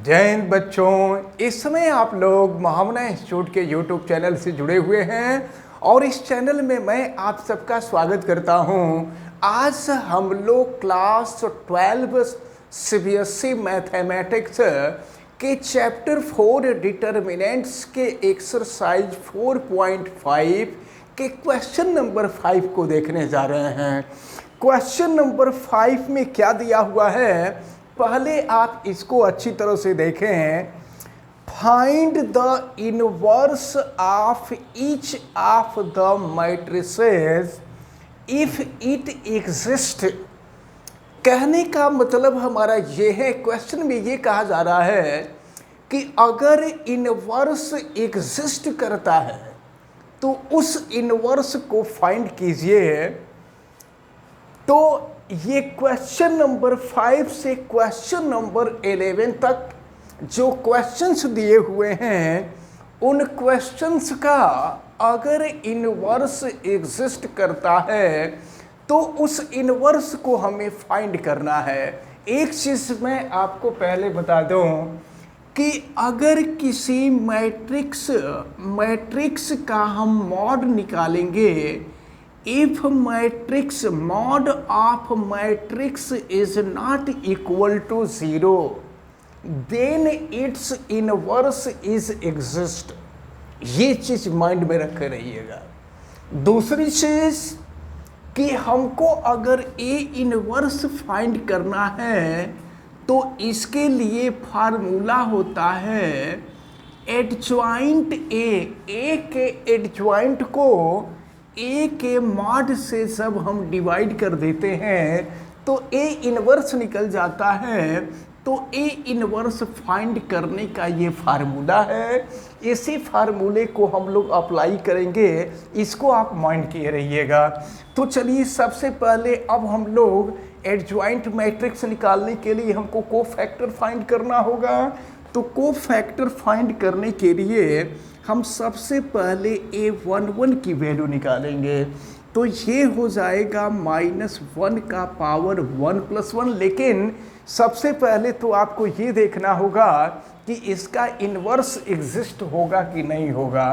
जय हिंद बच्चों। इस समय आप लोग महामना इंस्टीट्यूट के यूट्यूब चैनल से जुड़े हुए हैं और इस चैनल में मैं आप सबका स्वागत करता हूं। आज हम लोग क्लास 12 सीबीएसई मैथमेटिक्स के चैप्टर 4 डिटर्मिनेंट्स के एक्सरसाइज 4.5 के क्वेश्चन नंबर 5 को देखने जा रहे हैं। क्वेश्चन नंबर 5 में क्या दिया हुआ है, पहले आप इसको अच्छी तरह से देखें। Find the inverse of each of the matrices if it exist. कहने का मतलब हमारा ये है, क्वेश्चन में ये कहा जा रहा है कि अगर इनवर्स एग्जिस्ट करता है तो उस इनवर्स को फाइंड कीजिए। तो ये क्वेश्चन नंबर 5 से क्वेश्चन नंबर 11 तक जो क्वेश्चंस दिए हुए हैं, उन क्वेश्चंस का अगर इनवर्स एग्जिस्ट करता है तो उस इनवर्स को हमें फाइंड करना है। एक चीज़ मैं आपको पहले बता दूं कि अगर किसी मैट्रिक्स का हम मॉड निकालेंगे, if matrix mod of matrix is not equal to 0 then its inverse is exist। ये चीज माइंड में रखे रहिएगा। दूसरी चीज कि हमको अगर ए इनवर्स फाइंड करना है तो इसके लिए फार्मूला होता है एडजॉइंट ए के एडजॉइंट को ए के मॉड से जब हम डिवाइड कर देते हैं तो ए इनवर्स निकल जाता है। तो ए इनवर्स फाइंड करने का ये फार्मूला है। इसी फार्मूले को हम लोग अप्लाई करेंगे, इसको आप माइंड किए रहिएगा। तो चलिए सबसे पहले अब हम लोग एडजॉइंट मैट्रिक्स निकालने के लिए हमको कोफैक्टर फाइंड करना होगा। तो कोफैक्टर फाइंड करने के लिए हम सबसे पहले a11 की वैल्यू निकालेंगे। तो ये हो जाएगा -1 का पावर 1 + 1। लेकिन सबसे पहले तो आपको ये देखना होगा कि इसका इन्वर्स एग्जिस्ट होगा कि नहीं होगा।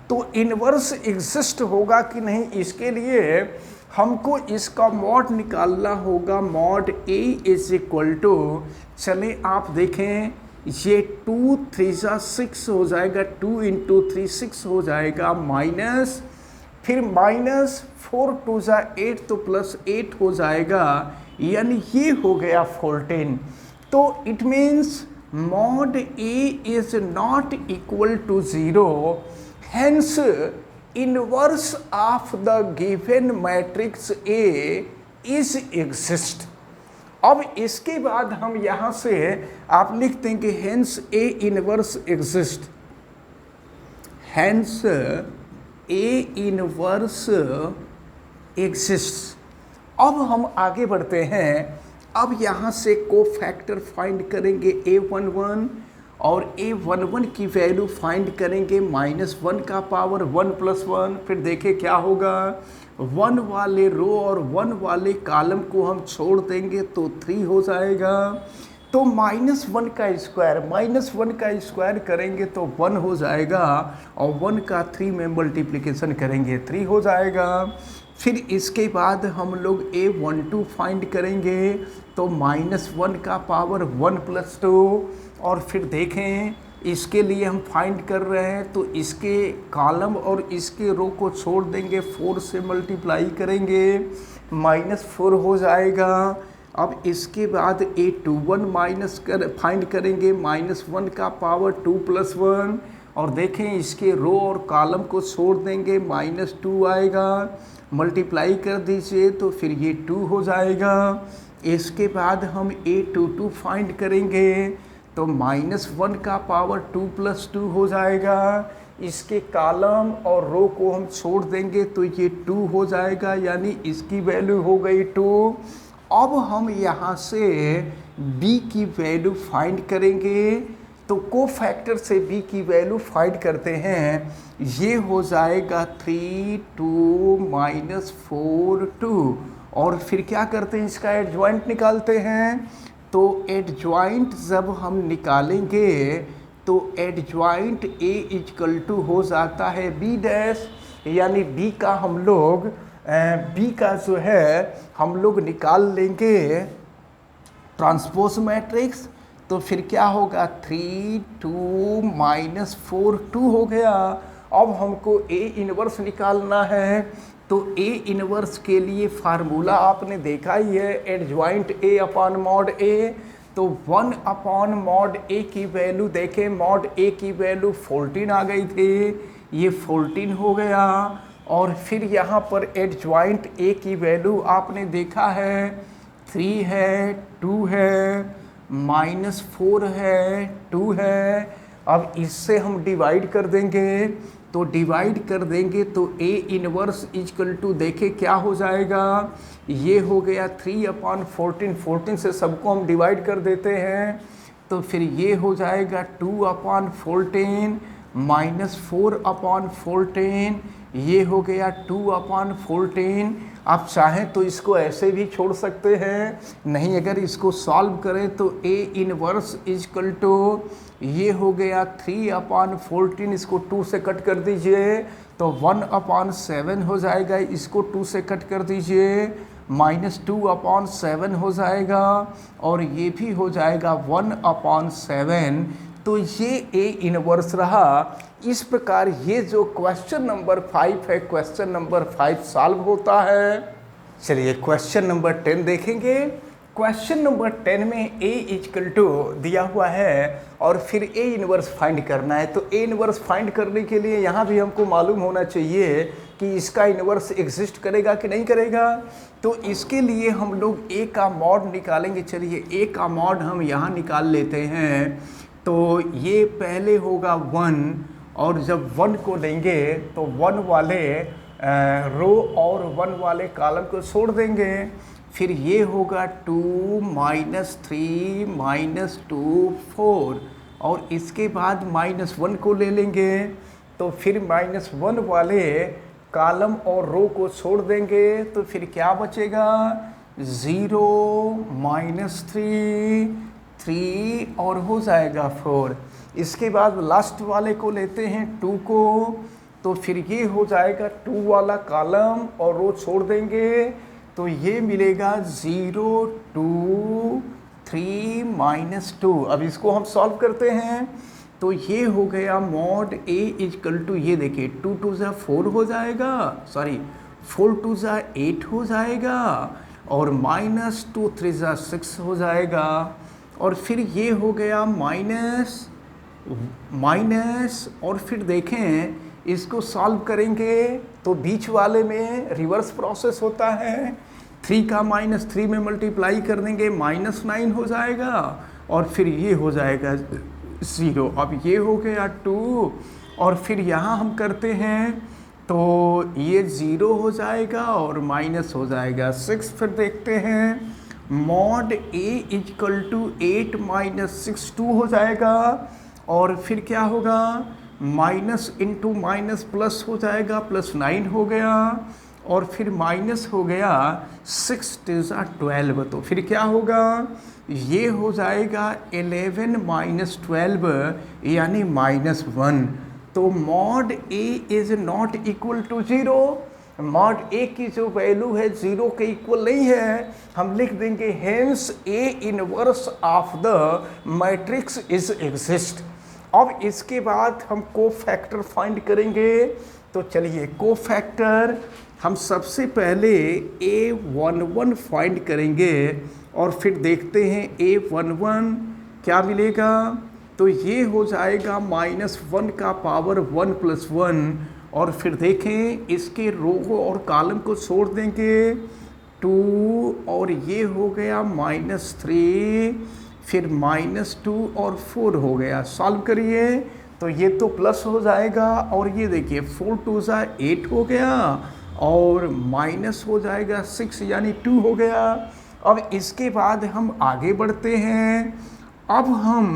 तो इन्वर्स एग्जिस्ट होगा कि नहीं, इसके लिए हमको इसका मॉड निकालना होगा। मॉड a = चले आप देखें, ये 2 3 6 हो जाएगा, 2 × 3 6 हो जाएगा, माइनस फिर -4 2 8 तो +8 हो जाएगा, यानी ये हो गया 14। तो it means mod a is not equal to 0, hence inverse of the given matrix A is exist. अब इसके बाद हम यहाँ से आप लिख देंगे hence A inverse exist, hence A inverse exist. अब हम आगे बढ़ते हैं। अब यहाँ से कोफैक्टर फाइंड करेंगे a11 और a11 की वैल्यू फाइंड करेंगे -1 का पावर 1 + 1। फिर देखें क्या होगा, 1 वाले रो और 1 वाले कॉलम को हम छोड़ देंगे तो 3 हो जाएगा। तो -1 का स्क्वायर करेंगे तो 1 हो जाएगा और 1 का 3 में मल्टीप्लिकेशन करेंगे 3 हो जाएगा। फिर इसके बाद हम लोग a12 फाइंड करेंगे तो -1 का पावर 1 + 2। और फिर देखें इसके लिए हम फाइंड कर रहे हैं तो इसके कॉलम और इसके रो को छोड़ देंगे, 4 से मल्टीप्लाई करेंगे, -4 हो जाएगा। अब इसके बाद a21 फाइंड करेंगे, -1 का पावर 2 + 1। और देखें इसके रो और कॉलम को छोड़ देंगे, -2 आएगा, मल्टीप्लाई कर दीजिए तो फिर ये 2 हो जाएगा। इसके बाद हम a22 फाइंड करेंगे तो -1 का पावर 2 + 2 हो जाएगा। इसके कॉलम और रो को हम छोड़ देंगे तो ये 2 हो जाएगा, यानी इसकी वैल्यू हो गई 2। अब हम यहाँ से b की वैल्यू फाइंड करेंगे। तो कोफैक्टर से b की वैल्यू फाइंड करते हैं, ये हो जाएगा 3 2 -4 2। और फिर क्या करते हैं, इसका एडजॉइंट निकालते हैं। तो एडजॉइंट जब हम निकालेंगे तो एडजॉइंट ए इक्वल टू हो जाता है बी डैश, यानी बी का हम लोग बी का जो है हम लोग निकाल लेंगे ट्रांसपोज मैट्रिक्स। तो फिर क्या होगा 3 2 -4 2 हो गया। अब हमको ए इनवर्स निकालना है, तो ए इनवर्स के लिए फार्मूला आपने देखा ही है, एडजॉइंट ए अपॉन मॉड ए। तो 1 अपॉन मॉड ए की वैल्यू देखें, मॉड ए की वैल्यू 14 आ गई थी, ये 14 हो गया। और फिर यहाँ पर एडजॉइंट ए की वैल्यू आपने देखा है 3 है, 2 है, -4 है, 2 है। अब इससे हम डिवाइड कर देंगे, तो डिवाइड कर देंगे तो ए इनवर्स इक्वल टू देखे क्या हो जाएगा, ये हो गया 3 अपॉन 14, 14 से सबको हम डिवाइड कर देते हैं, तो फिर ये हो जाएगा 2 अपॉन 14 -4 अपॉन 14, ये हो गया 2 अपॉन 14। आप चाहें तो इसको ऐसे भी छोड़ सकते हैं, नहीं अगर इसको सॉल्व करें तो ए इनवर्स इक्वल टू ये हो गया 3 अपॉन 14, इसको 2 से कट कर दीजिए तो 1 अपॉन 7 हो जाएगा, इसको 2 से कट कर दीजिए -2 अपॉन 7 हो जाएगा, और ये भी हो जाएगा 1 अपॉन 7। तो ये ए इनवर्स रहा। इस प्रकार ये जो क्वेश्चन नंबर 5 है, क्वेश्चन नंबर 5 सॉल्व होता है। चलिए क्वेश्चन नंबर 10 देखेंगे। क्वेश्चन नंबर 10 में ए इक्वल टू दिया हुआ है और फिर ए इनवर्स फाइंड करना है। तो ए इनवर्स फाइंड करने के लिए यहाँ भी हमको मालूम होना चाहिए कि इसका इनवर्स एग्जिस्ट करेगा कि नहीं करेगा। तो इसके लिए हम लोग ए का मॉड निकालेंगे। चलिए ए का मॉड हम यहाँ निकाल लेते हैं। तो ये पहले होगा 1, और जब 1 को लेंगे तो 1 वाले रो और 1 वाले कॉलम को छोड़ देंगे। फिर ये होगा 2 -3 -2 4, और इसके बाद -1 को ले लेंगे, तो फिर -1 वाले कॉलम और रो को छोड़ देंगे, तो फिर क्या बचेगा 0 -3 3 और हो जाएगा 4। इसके बाद लास्ट वाले को लेते हैं 2 को, तो फिर ये हो जाएगा 2 वाला कॉलम और रो छोड़ देंगे, तो ये मिलेगा 0 2 3 -2। अब इसको हम सॉल्व करते हैं, तो ये हो गया मॉड ए इक्वल टू, ये देखिए 2 2 ज़ा 4 हो जाएगा, सॉरी 4 2 ज़ा 8 हो जाएगा, और -2 3 ज़ा 6 हो जाएगा, और फिर ये हो गया माइनस, और फिर देखें इसको सॉल्व करेंगे तो बीच वाले में रिवर्स प्रोसेस होता है। 3 का -3 में मल्टीप्लाई कर देंगे -9 हो जाएगा, और फिर ये हो जाएगा 0। अब ये हो गया 2, और फिर यहाँ हम करते हैं तो ये 0 हो जाएगा और माइनस हो जाएगा 6। फिर देखते हैं मॉड ए इक्वल टू 8 -6 2 हो जाएगा, और फिर क्या होगा माइनस इंटू माइनस प्लस हो जाएगा, +9 हो गया, और फिर माइनस हो गया 6 2 12, तो फिर क्या होगा ये हो जाएगा 11 -12 यानी -1। तो mod A is not equal to 0। Mod A की जो वैल्यू है 0 के इक्वल नहीं है, हम लिख देंगे hence A inverse of the matrix is exist. अब इसके बाद हम कोफैक्टर फाइंड करेंगे। तो चलिए कोफैक्टर हम सबसे पहले A11 फाइंड करेंगे, और फिर देखते हैं A11 क्या मिलेगा। तो ये हो जाएगा -1 का पावर 1 + 1, और फिर देखें इसके रो को और कॉलम को छोड़ देंगे 2, और ये हो गया -3, फिर -2 और 4 हो गया। सॉल्व करिए तो ये तो प्लस हो जाएगा, और ये देखिए 4 2 ज़ा 8 हो गया, और माइनस हो जाएगा 6 यानी 2 हो गया। अब इसके बाद हम आगे बढ़ते हैं। अब हम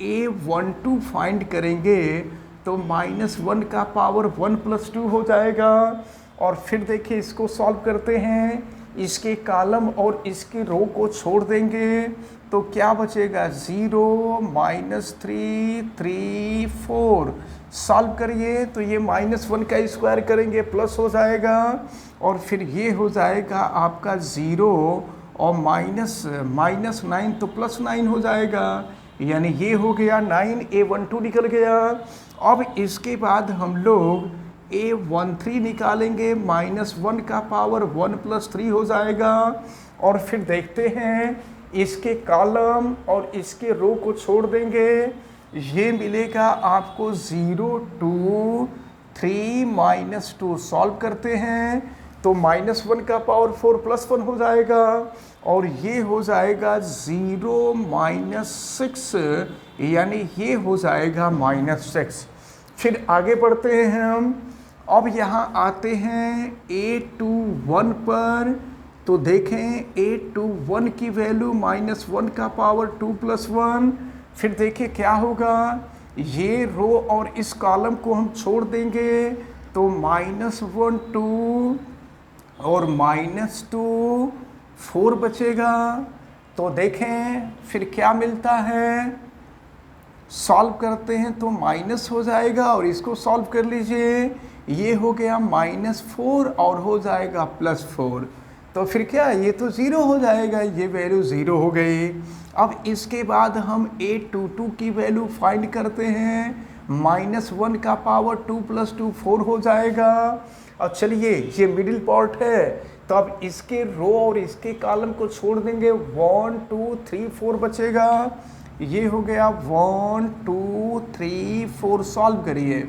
A12 फाइंड करेंगे, तो -1 का पावर 1 + 2 हो जाएगा, और फिर देखिए इसको सॉल्व करते हैं। इसके कॉलम और इसके रो को छोड़ देंगे तो क्या बचेगा 0 -3 3 4। सॉल्व करिए तो ये -1 का स्क्वायर करेंगे प्लस हो जाएगा और फिर ये हो जाएगा आपका 0 और -9 तो +9 हो जाएगा, यानी ये हो गया 9 A12 निकल गया। अब इसके बाद हम लोग A13 निकालेंगे, -1 का पावर 1 + 3 हो जाएगा और फिर देखते हैं इसके कॉलम और इसके रो को छोड़ देंगे, ये मिलेगा आपको 0 2 3 -2। सॉल्व करते हैं तो -1 का पावर 4 + 1 हो जाएगा और ये हो जाएगा 0 -6, यानी ये हो जाएगा -6। फिर आगे बढ़ते हैं हम। अब यहाँ आते हैं A21 पर, तो देखें A21 की वैल्यू -1 का पावर 2 + 1। फिर देखिए क्या होगा, ये रो और इस कॉलम को हम छोड़ देंगे तो -1 2 और -2 4 बचेगा। तो देखें फिर क्या मिलता है, सॉल्व करते हैं तो माइनस हो जाएगा और इसको सॉल्व कर लीजिए, ये हो गया -4 और हो जाएगा +4। तो फिर क्या, ये तो 0 हो जाएगा, ये वैल्यू 0 हो गई। अब इसके बाद हम A22 की वैल्यू फाइंड करते हैं, -1 का पावर 2 + 2 4 हो जाएगा। अब चलिए ये मिडिल पार्ट है तो अब इसके रो और इसके कॉलम को छोड़ देंगे, 1 2 3 4 बचेगा, ये हो गया 1 2 3 4। सॉल्व करिए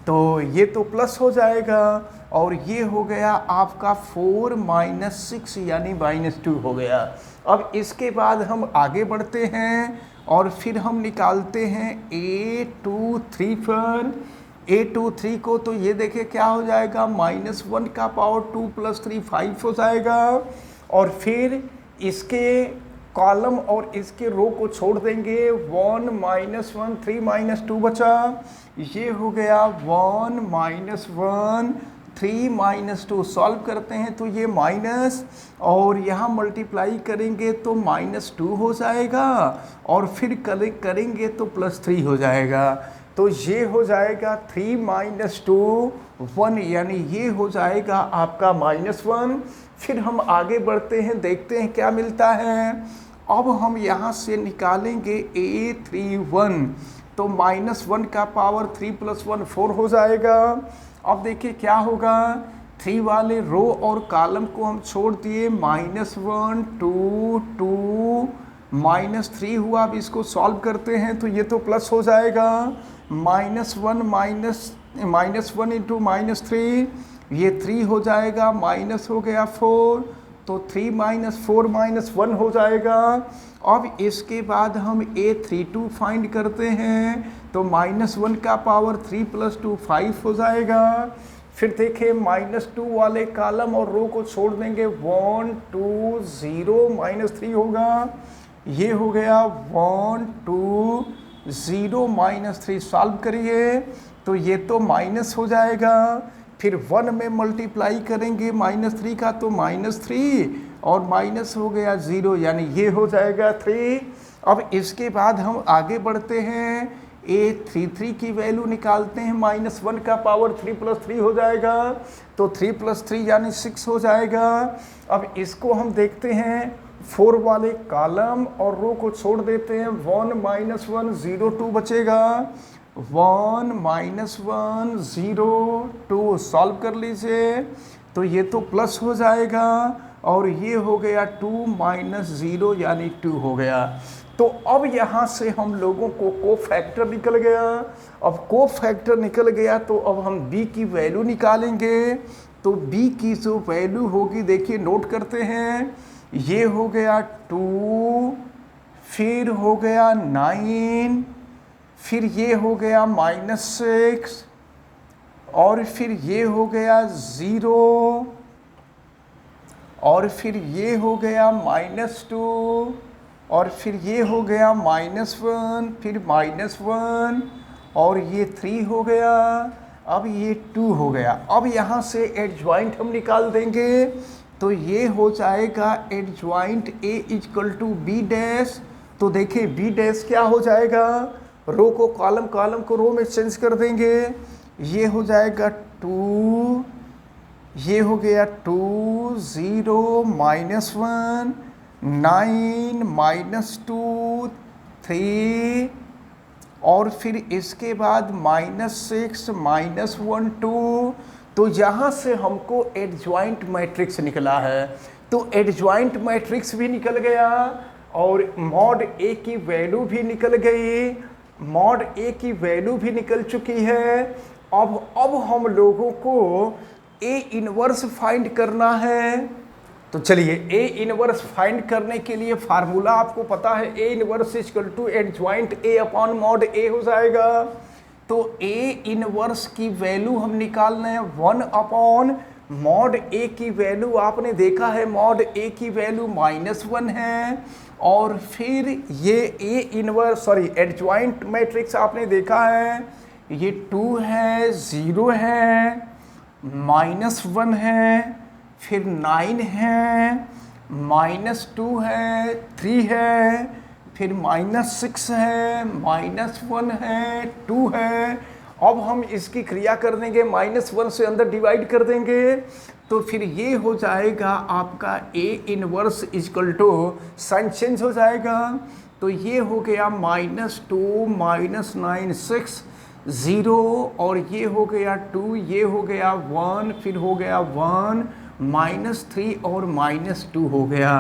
तो ये तो प्लस हो जाएगा और ये हो गया आपका 4 -6 यानी -2 हो गया। अब इसके बाद हम आगे बढ़ते हैं और फिर हम निकालते हैं A23 पर। A23 को तो ये देखिए क्या हो जाएगा, -1 का पावर 2 + 3 5 हो जाएगा और फिर इसके कॉलम और इसके रो को छोड़ देंगे, 1 -1 3 -2 बचा, ये हो गया 1 -1 3 -2। सॉल्व करते हैं तो ये माइनस और यहाँ मल्टीप्लाई करेंगे तो -2 हो जाएगा और फिर करेंगे तो +3 हो जाएगा। तो ये हो जाएगा 3 -2 1, यानी ये हो जाएगा आपका -1। फिर हम आगे बढ़ते हैं, देखते हैं क्या मिलता है। अब हम यहाँ से निकालेंगे A31, तो -1 का पावर 3 + 1 4 हो जाएगा। अब देखिए क्या होगा, 3 वाले रो और कॉलम को हम छोड़ दिए, -1 2 2 -3 हुआ। अब इसको सॉल्व करते हैं तो ये तो प्लस हो जाएगा, -1 इंटू -3, ये 3 हो जाएगा, माइनस हो गया 4, तो 3 - 4 -1 हो जाएगा। अब इसके बाद हम A32 फाइंड करते हैं तो -1 का पावर 3 + 2 5 हो जाएगा। फिर देखिए -2 वाले कॉलम और रो को छोड़ देंगे, 1 2 0 -3 होगा, ये हो गया 1 2 0 -3। सॉल्व करिए तो ये तो माइनस हो जाएगा, फिर 1 में मल्टीप्लाई करेंगे -3 का तो -3 और माइनस हो गया 0, यानी ये हो जाएगा 3। अब इसके बाद हम आगे बढ़ते हैं, A33 की वैल्यू निकालते हैं, -1 का पावर 3 + 3 हो जाएगा, तो 3 + 3 यानी 6 हो जाएगा। अब इसको हम देखते हैं, 4 वाले कॉलम और रो को छोड़ देते हैं, 1 -1 0 2 बचेगा, 1 -1 0 2। सॉल्व कर लीजिए तो ये तो प्लस हो जाएगा और ये हो गया 2 - 0 यानी 2 हो गया। तो अब यहाँ से हम लोगों को कोफैक्टर निकल गया। अब कोफैक्टर निकल गया तो अब हम b की वैल्यू निकालेंगे। तो b की जो वैल्यू होगी, देखिए नोट करते हैं, ये हो गया 2, फिर हो गया 9, फिर ये हो गया -6 और फिर ये हो गया 0 और फिर ये हो गया -2 और फिर ये हो गया -1, फिर -1 और ये 3 हो गया, अब ये 2 हो गया। अब यहाँ से एडजॉइंट हम निकाल देंगे, तो ये हो जाएगा adjoint A equal to B dash. तो देखिए बी डैश क्या हो जाएगा, रो को कॉलम, कॉलम को रो में चेंज कर देंगे। ये हो जाएगा 2, ये हो गया 2 0 -1 9 -2 3 और फिर इसके बाद -6 -1 2। तो यहाँ से हमको एडजॉइंट मैट्रिक्स निकला है। तो एडजॉइंट मैट्रिक्स भी निकल गया और मॉड ए की वैल्यू भी निकल गई, मॉड ए की वैल्यू भी निकल चुकी है। अब हम लोगों को ए इनवर्स फाइंड करना है। तो चलिए ए इनवर्स फाइंड करने के लिए फार्मूला आपको पता है, A inverse equal to adjoint A upon mod A हो जाएगा। तो ए इनवर्स की वैल्यू हम निकालना है 1 अपॉन मॉड ए की वैल्यू आपने देखा है, मॉड ए की वैल्यू -1 है। और फिर ये ए इनवर्स एडजॉइंट मैट्रिक्स आपने देखा है, ये 2 है, 0 है, -1 है, फिर 9 है, -2 है, 3 है, फिर -6 है, -1 है, 2 है। अब हम इसकी क्रिया कर देंगे, -1 से अंदर डिवाइड कर देंगे। तो फिर ये हो जाएगा आपका A inverse equal to, sign change हो जाएगा। तो ये हो गया -2 -9 6 0 और ये हो गया 2, ये हो गया 1, फिर हो गया 1 -3 और -2 हो गया।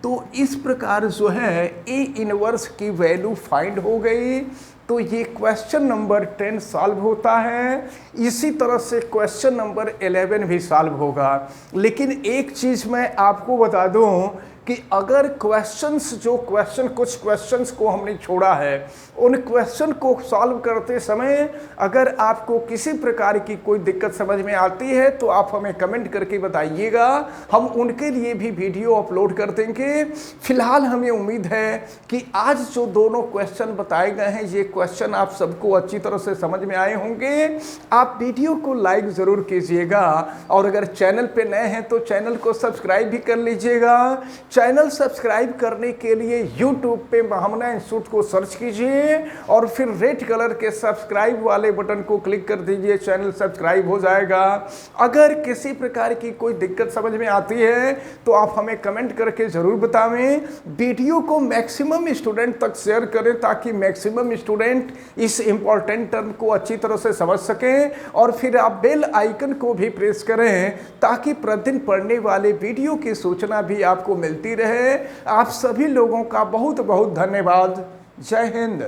तो इस प्रकार जो है ए इनवर्स की वैल्यू फाइंड हो गई। तो ये क्वेश्चन नंबर 10 सॉल्व होता है। इसी तरह से क्वेश्चन नंबर 11 भी सॉल्व होगा। लेकिन एक चीज़ मैं आपको बता दूं कि अगर कुछ क्वेश्चंस को हमने छोड़ा है, उन क्वेश्चन को सॉल्व करते समय अगर आपको किसी प्रकार की कोई दिक्कत समझ में आती है तो आप हमें कमेंट करके बताइएगा, हम उनके लिए भी वीडियो अपलोड कर देंगे। फिलहाल हमें उम्मीद है कि आज जो दोनों क्वेश्चन बताए गए हैं, ये क्वेश्चन आप सबको अच्छी तरह से समझ में आए होंगे। आप वीडियो को लाइक ज़रूर कीजिएगा और अगर चैनल पे नए हैं तो चैनल को सब्सक्राइब भी कर लीजिएगा। चैनल सब्सक्राइब करने के लिए YouTube पे भावना इंस्टीट्यूट को सर्च कीजिए और फिर रेड कलर के सब्सक्राइब वाले बटन को क्लिक कर दीजिए, चैनल सब्सक्राइब हो जाएगा। अगर किसी प्रकार की कोई दिक्कत समझ में आती है तो आप हमें कमेंट करके ज़रूर बतावें। वीडियो को मैक्सिमम स्टूडेंट तक शेयर करें ताकि मैक्सिमम स्टूडेंट इस इम्पॉर्टेंट टर्म को अच्छी तरह से समझ सकें। और फिर आप बेल आइकन को भी प्रेस करें ताकि प्रतिदिन पढ़ने वाले वीडियो की सूचना भी आपको मिलती रहे। आप सभी लोगों का बहुत बहुत धन्यवाद। जय हिंद।